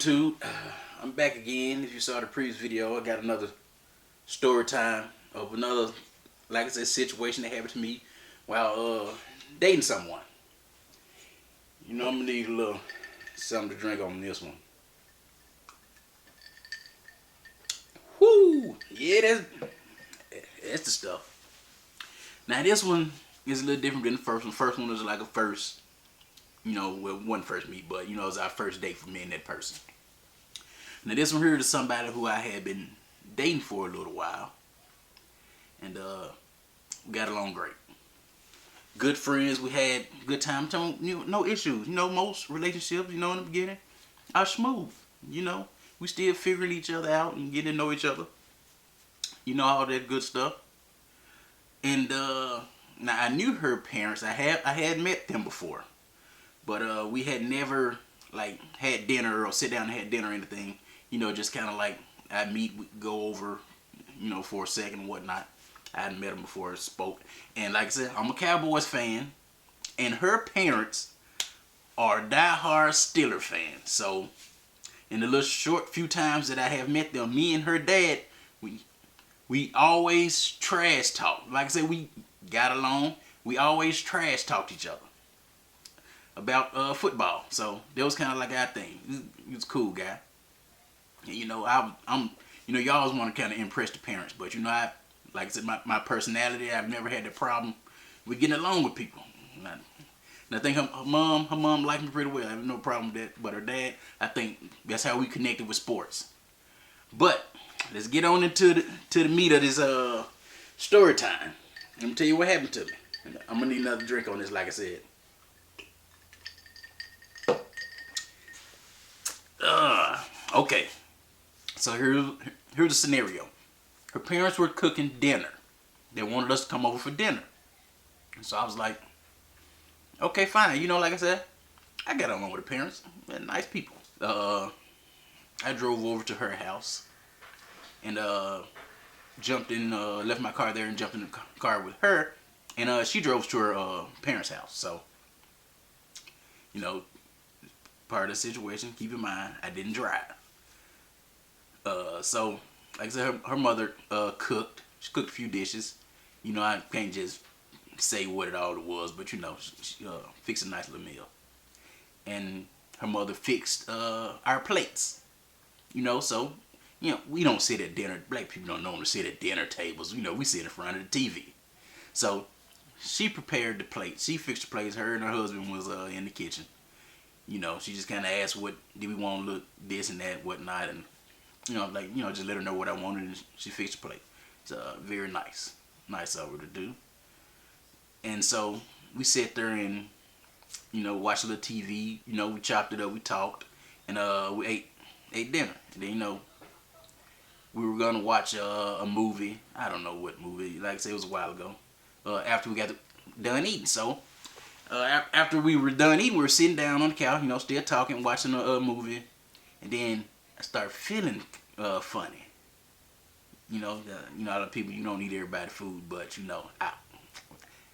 YouTube? I'm back again. If you saw the previous video, I got another story time of another, like I said, situation that happened to me while dating someone. You know, I'm gonna need a little something to drink on this one. Whoo! Yeah, that's the stuff. Now this one is a little different than the first one. The first one was like a first, well, one first meet, but it was our first date for me and that person. Now this one here is somebody who I had been dating for a little while, and we got along great. Good friends, we had good time. No issues. Most relationships, in the beginning, are smooth. We still figuring each other out and getting to know each other. All that good stuff. And now I knew her parents. I had met them before, but we had never had dinner or sit down and had dinner or anything. Just kind of like I'd meet, we go over, for a second and whatnot. I hadn't met them before, spoke, and like I said, I'm a Cowboys fan, and her parents are diehard Steelers fans. So, in the little short few times that I have met them, me and her dad, we always trash talk. Like I said, we got along. We always trash talked each other about football. So that was kind of like our thing. He was a cool guy. And, I'm you always want to kind of impress the parents, but like I said, my personality, I've never had the problem with getting along with people. And I think her mom liked me pretty well. I have no problem with that. But her dad, I think that's how we connected with sports. But let's get on into the meat of this story time. Let me tell you what happened to me. I'm gonna need another drink on this, like I said. Okay. So here's the scenario. Her parents were cooking dinner. They wanted us to come over for dinner. So I was like, okay, fine. Like I said, I got along with her parents. They're nice people. I drove over to her house and jumped in, left my car there and jumped in the car with her. And she drove to her parents' house. So, part of the situation, keep in mind, I didn't drive. So, like I said, her mother cooked. She cooked a few dishes. I can't just say what it all was, but she fixed a nice little meal. And her mother fixed our plates. So, we don't sit at dinner. Black people don't normally sit at dinner tables. We sit in front of the TV. So, she prepared the plates. She fixed the plates. Her and her husband was in the kitchen. She just kind of asked, what did we want to look, this and that, whatnot, and just let her know what I wanted, and she fixed the plate. It's very nice of her to do. And so we sat there and watched a little TV. We chopped it up, we talked, and we ate dinner. And then we were gonna watch a movie. I don't know what movie. Like I said, it was a while ago. After we got done eating, so after we were done eating, we were sitting down on the couch, still talking, watching a movie, and then I started feeling funny. A lot of people, you don't eat everybody's food, but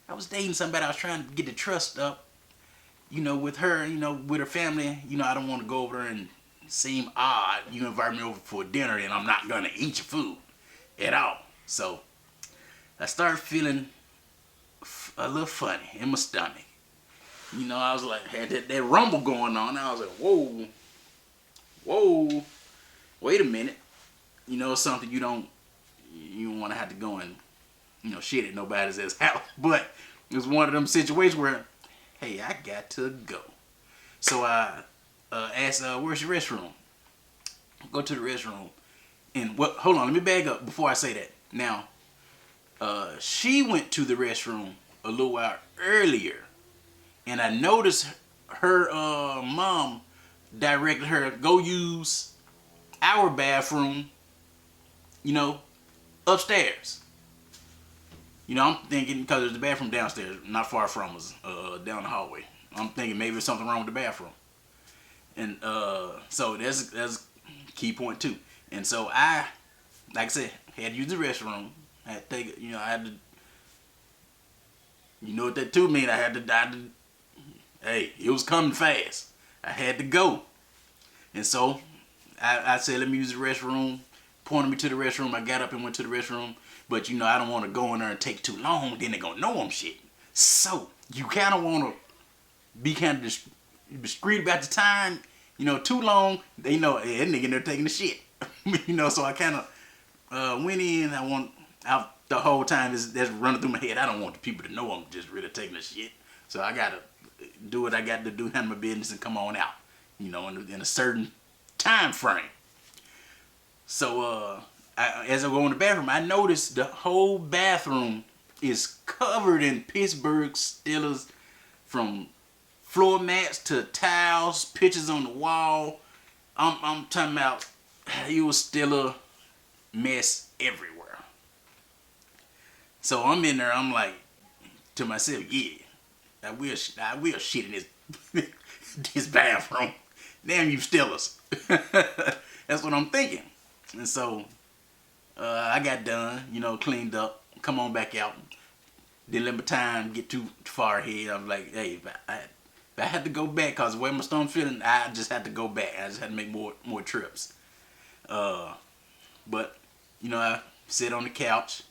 I was dating somebody. I was trying to get the trust up, with her, with her family. I don't want to go over there and seem odd. You invite me over for dinner and I'm not gonna eat your food at all. So I started feeling a little funny in my stomach. I was like, had that rumble going on. I was like, whoa, wait a minute. It's something you don't want to have to go and, shit at nobody's house. But it was one of them situations where, hey, I got to go. So I asked, where's your restroom? Go to the restroom. And hold on, let me back up before I say that. Now, she went to the restroom a little while earlier. And I noticed her mom directed her, go use our bathroom, upstairs. I'm thinking, because there's the bathroom downstairs, not far from us, down the hallway. I'm thinking maybe there's something wrong with the bathroom. And so that's key point too. And so I, like I said, had to use the restroom. I had to take it, I had to, what that too mean? I had to, hey, it was coming fast. I had to go. And so I said, let me use the restroom. Pointed me to the restroom. I got up and went to the restroom. But, you know, I don't want to go in there and take too long. Then they're going to know I'm shit. So, you kind of want to be kind of discreet about the time. You know, too long, they know, hey, that nigga in there taking the shit. You know, so I kind of went in. The whole time that's running through my head. I don't want the people to know I'm just really taking the shit. So I got to do what I got to do, handle my business, and come on out. You know, in a certain time frame. So as I go in the bathroom, I noticed the whole bathroom is covered in Pittsburgh Steelers, from floor mats to towels, pictures on the wall. I'm talking about, it was still a mess everywhere. So I'm in there, I'm like to myself, yeah, I will shit in this this bathroom. Damn you Steelers. That's what I'm thinking. And so I got done, you know, cleaned up, come on back out. Didn't let my time get too far ahead. I'm like, hey, if I had to go back, cause the way my stomach's feeling, I just had to go back. I just had to make more trips. But you know, I sit on the couch,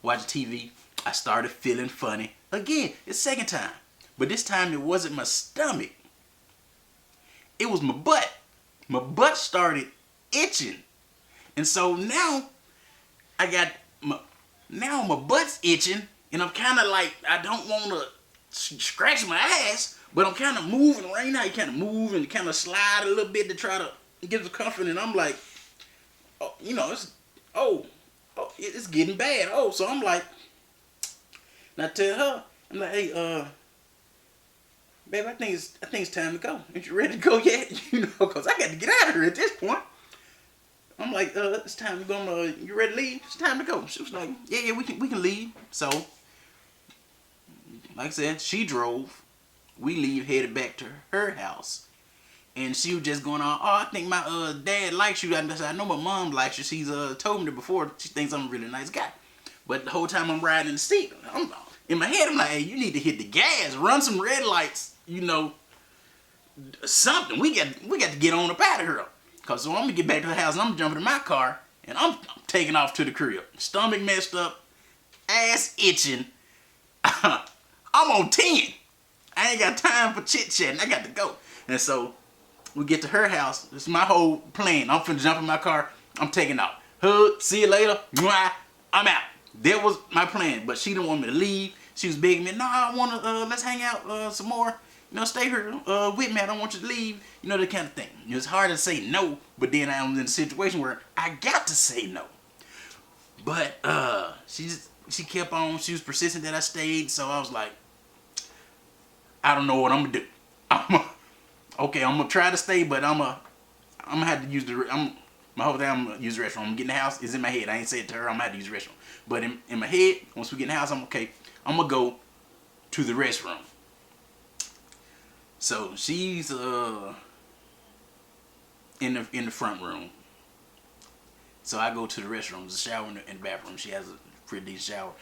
watch TV. I started feeling funny again. It's the second time, but this time it wasn't my stomach. It was my butt. My butt started itching, and so now my butt's itching. And I'm kind of like, I don't want to scratch my ass, but I'm kind of moving right now. You kind of move and kind of slide a little bit to try to get the comfort. And I'm like, oh, you know, it's getting bad. Oh, so I'm like, and I tell her, I'm like, hey, babe, I think it's time to go. Ain't you ready to go yet? You know, cause I got to get out of here at this point. I'm like, it's time to go. You ready to leave? It's time to go. She was like, yeah, we can leave. So, like I said, she drove. We leave, headed back to her house. And she was just going on, oh, I think my dad likes you. I know my mom likes you. She's told me before. She thinks I'm a really nice guy. But the whole time I'm riding in the seat, in my head, I'm like, hey, you need to hit the gas, run some red lights, you know, something. We got to get on up out of here. Cause so I'm gonna get back to the house. And I'm jumping in my car and I'm taking off to the crib. Stomach messed up, ass itching. I'm on 10. I ain't got time for chit chatting. I got to go. And so we get to her house. This is my whole plan. I'm finna jump in my car. I'm taking off. Hug. See you later. Mwah, I'm out. That was my plan. But she didn't want me to leave. She was begging me. No, I wanna let's hang out some more. You know, stay here with me. I don't want you to leave. You know, that kind of thing. It's hard to say no, but then I was in a situation where I got to say no. But she kept on. She was persistent that I stayed. So I was like, I don't know what I'm gonna do. Okay, I'm gonna try to stay, but I'm gonna have to use my whole thing. I'm gonna use the restroom. I'm getting the house. It's in my head. I ain't said it to her. I'm gonna have to use the restroom. But in my head, once we get in the house, I'm okay. I'm gonna go to the restroom. So she's in the front room. So I go to the restroom. There's a shower in the bathroom. She has a pretty decent shower.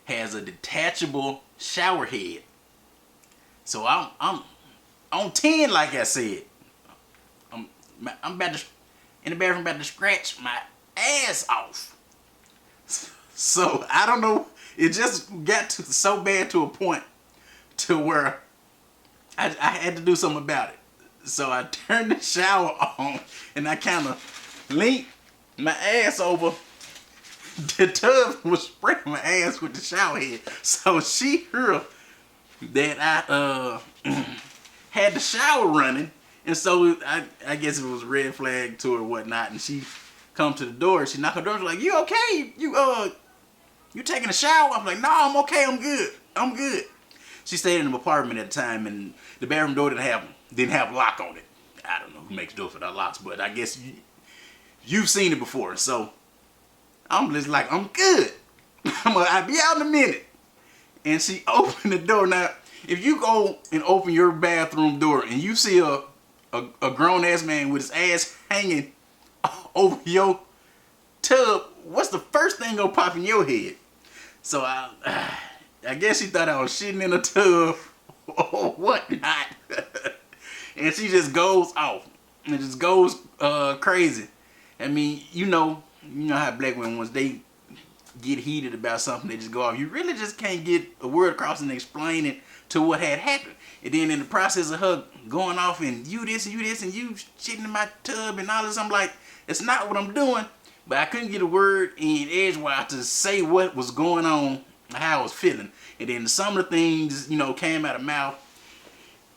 Has a detachable shower head. So I'm on 10, like I said. I'm about to in the bathroom, about to scratch my ass off. So I don't know. It just got so bad to a point to where I had to do something about it. So I turned the shower on and I kind of leaned my ass over. The tub was spraying my ass with the shower head. So she heard that I had the shower running. And so I guess it was a red flag to her or whatnot. And she come to the door. She knocked on the door. She's like, you okay? You taking a shower? I'm like, no, I'm okay. I'm good. She stayed in an apartment at the time, and the bathroom door didn't have a lock on it. I don't know who makes doors without locks, but I guess you've seen it before. So I'm just like, I'm good. I'll be out in a minute. And she opened the door. Now, if you go and open your bathroom door and you see a grown ass man with his ass hanging over your tub, what's the first thing gonna pop in your head? So I guess she thought I was shitting in a tub or whatnot. And she just goes off. and it just goes crazy. I mean, you know how black women, once they get heated about something, they just go off. You really just can't get a word across and explain it to what had happened. And then in the process of her going off and you this and you this and you shitting in my tub and all this, I'm like, it's not what I'm doing. But I couldn't get a word in edgewise to say what was going on, how I was feeling. And then some of the things, you know, came out of mouth.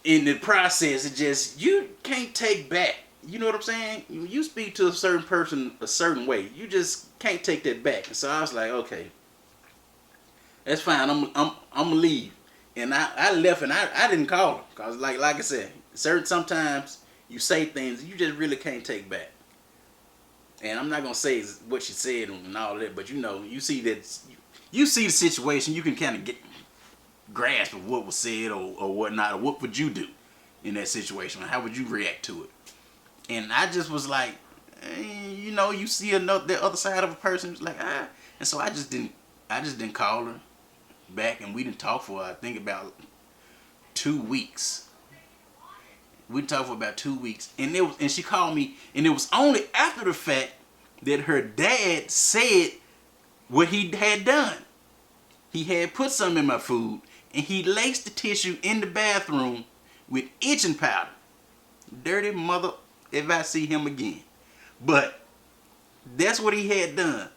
In the process, it just, you can't take back. You know what I'm saying? You speak to a certain person a certain way. You just can't take that back. And so I was like, okay, that's fine. I'm gonna leave. And I left and I didn't call her. Cause like I said, sometimes you say things you just really can't take back. And I'm not gonna say what she said and all that, but you know, you see that, you see the situation, you can kind of get grasp of what was said or whatnot, or what would you do in that situation? How would you react to it? And I just was like, you know, you see the other side of a person, it's like, ah. And so I just didn't call her back, and we didn't talk for, I think, about 2 weeks. We didn't talk for about 2 weeks, and she called me, and it was only after the fact that her dad said what he had done. He had put something in my food, and he laced the tissue in the bathroom with itching powder. Dirty mother, if I see him again. But that's what he had done.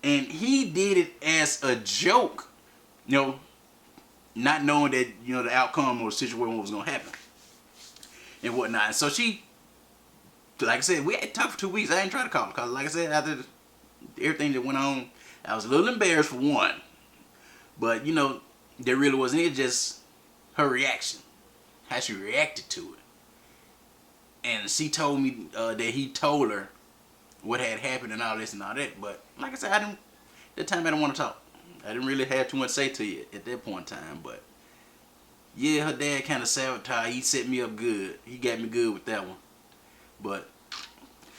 And he did it as a joke, you know, not knowing that, you know, the outcome or the situation was going to happen and whatnot. So she, like I said, we had talked for 2 weeks. I didn't try to call her because, like I said, after everything that went on, I was a little embarrassed for one. But, you know, there really wasn't it, just her reaction, how she reacted to it. And she told me that he told her what had happened and all this and all that. But, like I said, at that time I didn't want to talk. I didn't really have too much to say to you at that point in time. But, yeah, her dad kind of sabotaged. He set me up good. He got me good with that one. But,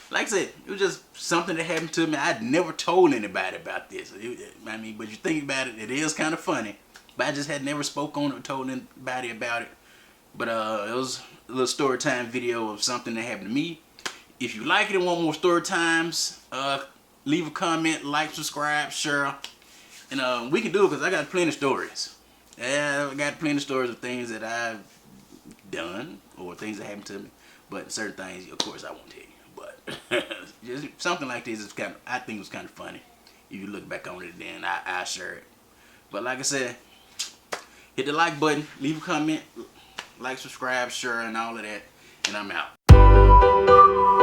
like I said, it was just something that happened to me. I'd never told anybody about this. I mean, but you think about it, it is kind of funny. But I just had never spoke on it or told anybody about it. But it was a little story time video of something that happened to me. If you like it and want more story times, leave a comment, like, subscribe, share. And we can do it because I got plenty of stories. Yeah, I got plenty of stories of things that I've done or things that happened to me. But certain things, of course, I won't tell you. But just something like this is I think it was kind of funny. If you look back on it, then I share it. But like I said, hit the like button, leave a comment, like, subscribe, share, and all of that. And I'm out.